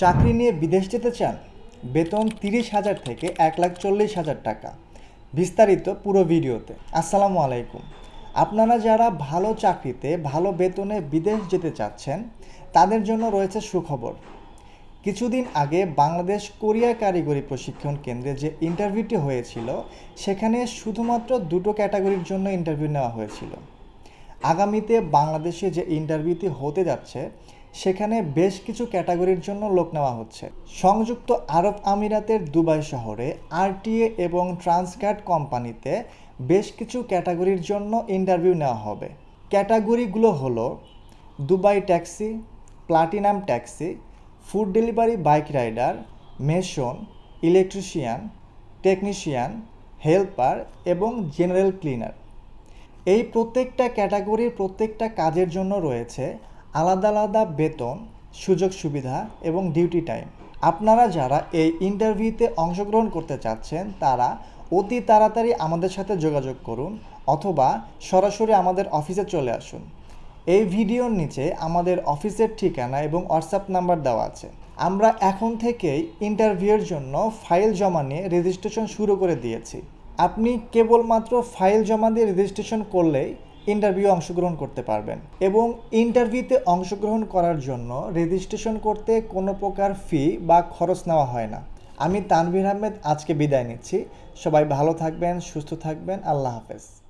চাকরি নিয়ে বিদেশ যেতে চান? বেতন 30,000 থেকে 1,40,000 টাকা। বিস্তারিত পুরো ভিডিওতে। আসসালামু আলাইকুম। আপনারা যারা ভালো চাকরিতে ভালো বেতনে বিদেশ যেতে চাচ্ছেন তাদের জন্য রয়েছে সুখবর। কিছুদিন আগে বাংলাদেশ কোরিয়া কারিগরি প্রশিক্ষণ কেন্দ্রে যে ইন্টারভিউটি হয়েছিল সেখানে শুধুমাত্র দুটো ক্যাটাগরির জন্য ইন্টারভিউ নেওয়া হয়েছিল। আগামীতে বাংলাদেশে যে ইন্টারভিউটি হতে যাচ্ছে সেখানে বেশ কিছু ক্যাটাগরির জন্য লোক নেওয়া হচ্ছে। সংযুক্ত আরব আমিরাতের দুবাই শহরে আরটিএ এবং ট্রান্সক্যাট কোম্পানিতে বেশ কিছু ক্যাটাগরির জন্য ইন্টারভিউ নেওয়া হবে। ক্যাটাগরিগুলো হলো Dubai taxi, platinum taxi, food delivery bike rider, mason, electrician, technician, helper এবং জেনারেল ক্লিনার। এই প্রত্যেকটা ক্যাটাগরির প্রত্যেকটা কাজের জন্য রয়েছে আলাদা আলাদা বেতন, সুযোগ সুবিধা এবং ডিউটি টাইম। আপনারা যারা এই ইন্টারভিউতে অংশগ্রহণ করতে চাচ্ছেন তারা অতি তাড়াতাড়ি আমাদের সাথে যোগাযোগ করুন অথবা সরাসরি আমাদের অফিসে চলে আসুন। এই ভিডিওর নিচে আমাদের অফিসের ঠিকানা এবং হোয়াটসঅ্যাপ নাম্বার দেওয়া আছে। আমরা এখন থেকেই ইন্টারভিউয়ের জন্য ফাইল জমা নিয়ে রেজিস্ট্রেশন শুরু করে দিয়েছি। আপনি কেবলমাত্র ফাইল জমা দিয়ে রেজিস্ট্রেশন করলেই ইন্টারভিউ অংশগ্রহণ করতে পারবেন এবং ইন্টারভিউতে অংশগ্রহণ করার জন্য রেজিস্ট্রেশন করতে কোনো প্রকার ফি বা খরচ নেওয়া হয় না। আমি তানভীর আহমেদ আজকে বিদায় নিচ্ছি। সবাই ভালো থাকবেন, সুস্থ থাকবেন। আল্লাহ হাফেজ।